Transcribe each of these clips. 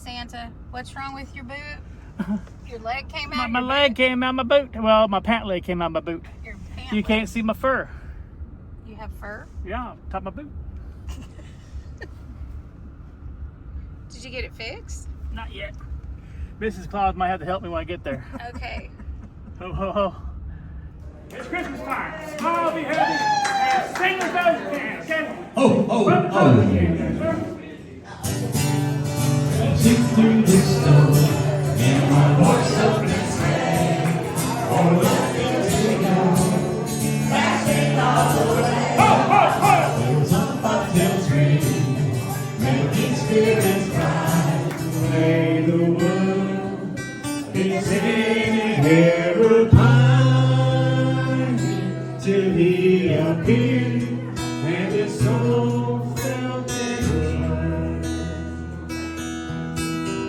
Santa, what's wrong with your boot? Your leg came out? My leg came out my boot. Well, my pant leg came out my boot. Your pant You leg. can't see my fur. You have fur? Yeah, top of my boot. Did you get it fixed? Not yet. Mrs. Claus might have to help me when I get there. Okay. Ho, ho, ho. It's Christmas time. Smile, be happy, and sing with those cans, okay? Ho, ho, Rub the ho. tongue again, sir. Sing through the snow, and my voice up and say, all the things we know, passing all the way. Ho, ho, ho. There's a bobtail tree, making spirits bright. May the world be singing every pine till he appears, and his soul felt and right.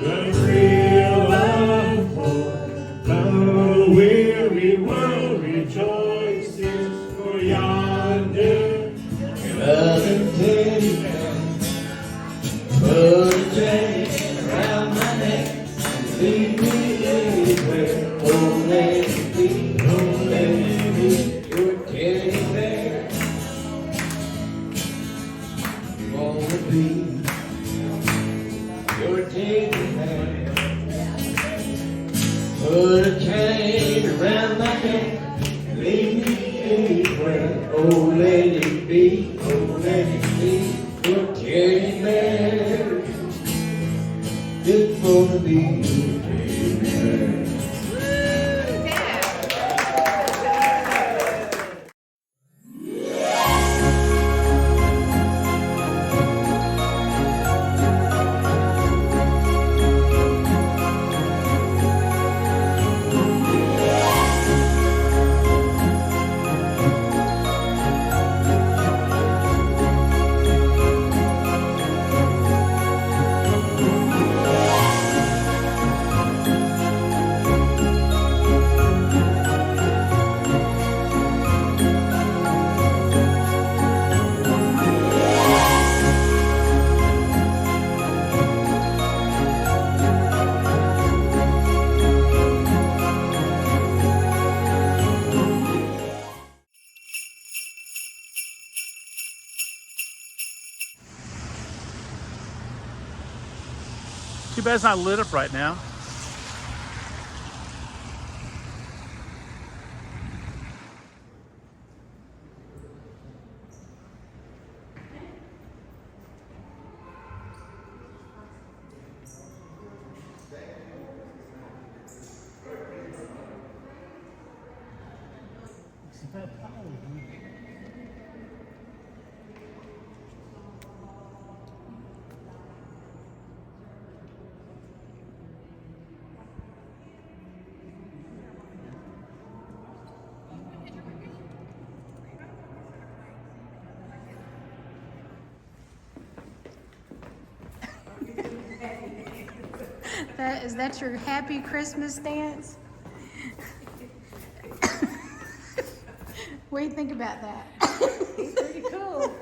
The thrill of hope, the weary world rejoices for yonder loving teddy bear. Put a chain around my neck and leave me anywhere. Oh, let it be, your teddy bear. Wanna be your teddy bear. Put a chain around my neck and leave me anywhere. Oh, let it be, your teddy bear. Just wanna be your teddy bear. Too bad it's not lit up right now. Is that your happy Christmas dance? What do you think about that? It's pretty cool.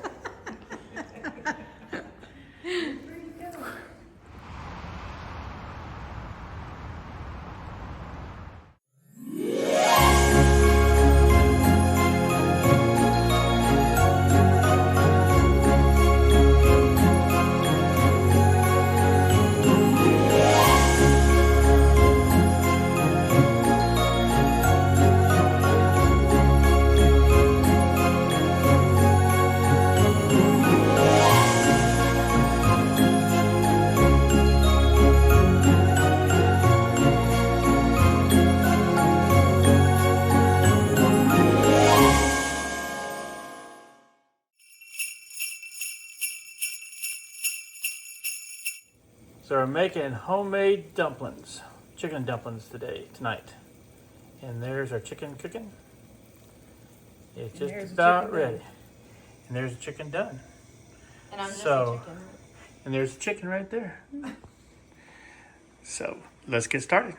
So we're making homemade dumplings, chicken dumplings tonight. And there's our chicken cooking. It's just about ready. And there's the chicken done. And I'm just So- a chicken. And there's the chicken right there. So let's get started.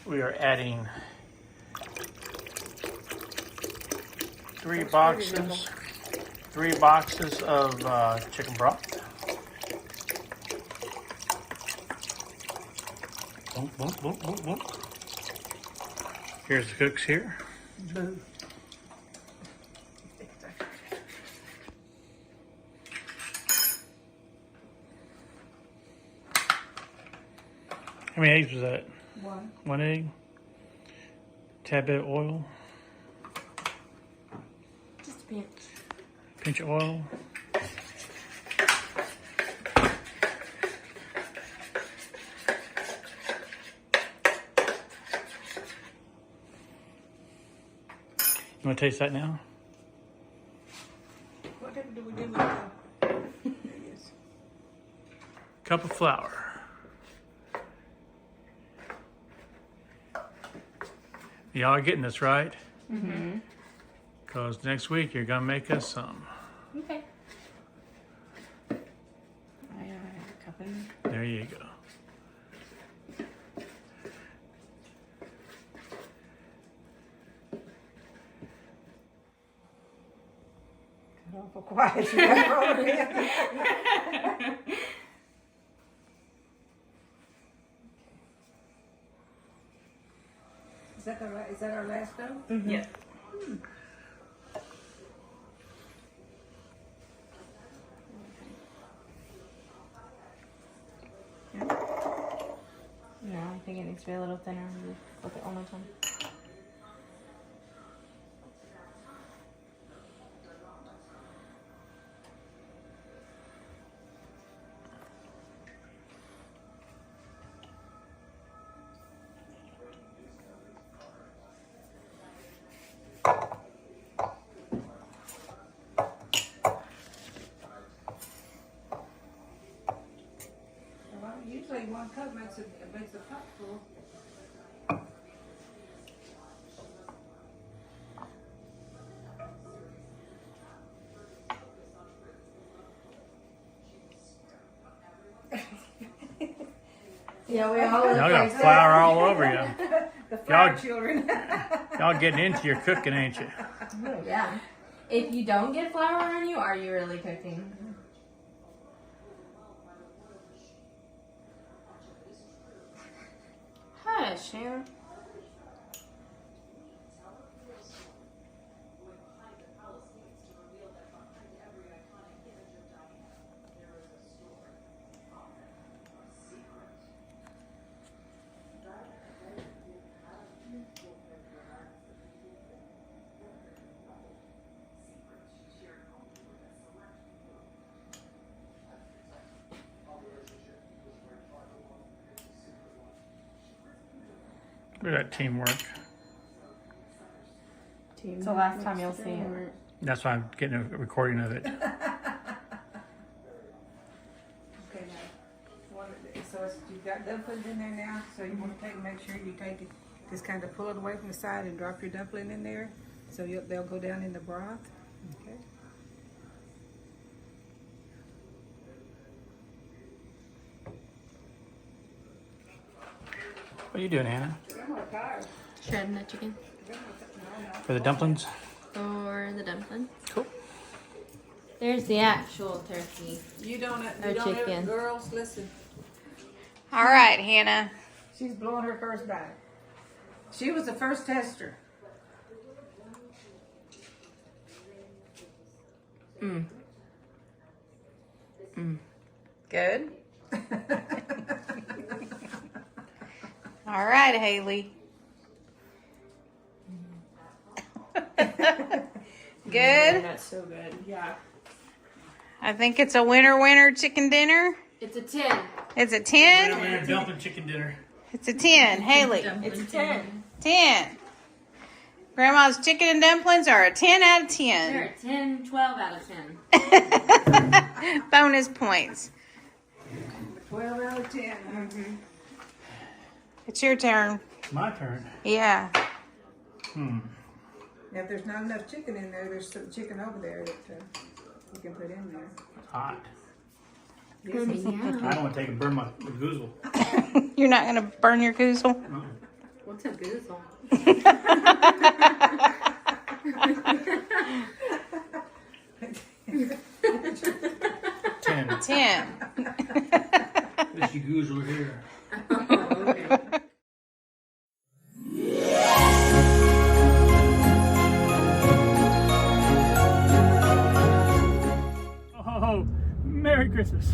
We are adding 3 boxes of chicken broth. Boom, boom, boom, boom, boom. Here's the cooks here. Boo. How many eggs was that? One. One egg. Tad bit of oil. Just a pinch. Pinch of oil. You want to taste that now? Whatever do we do with the... There it is. Cup of flour. Y'all are getting this right? Mm-hmm. Because next week you're going to make us some. Okay. I have a cup in there. There you go. Awful quiet. You got rolled in. Is that our last dough? Mm-hmm. Yeah. No, I think it needs to be a little thinner. Flip it one more time. Well, usually one cup makes a pot full. Yeah, we all Y'all got flour all over you. The flower Y'all- children. Y'all getting into your cooking, ain't you? Yeah. If you don't get flour on you, are you really cooking? Hush, Hannah. Look at that teamwork. It's the last time you'll see it. That's why I'm getting a recording of it. Okay, now, so you've got dumplings in there now, so you want to make sure you take it, just kind of pull it away from the side and drop your dumpling in there, so they'll go down in the broth. Okay. What are you doing, Hannah? Shredding the chicken For the dumplings? or the dumpling. Cool. There's the actual turkey. You don't Or chicken. ever, girls, listen. All right, Hannah. She's blowing her first bite. She was the first tester. Good. All right, Haley. Good. That's so good. Yeah. I think it's a winner chicken dinner. It's a 10. It's a 10. Dumpling chicken dinner. It's a 10. Haley. It's a 10. 10. Grandma's chicken and dumplings are a 10 out of 10. They're a 10, 12 out of 10. Bonus points. 12 out of 10. It's your turn. My turn. Yeah. Now, if there's not enough chicken in there, there's some chicken over there that you can put in there. Hot. Yeah. I don't want to take and burn my goozle. You're not going to burn your goozle? What's a goozle? 10. 10. This you goozle here. Oh, Merry Christmas.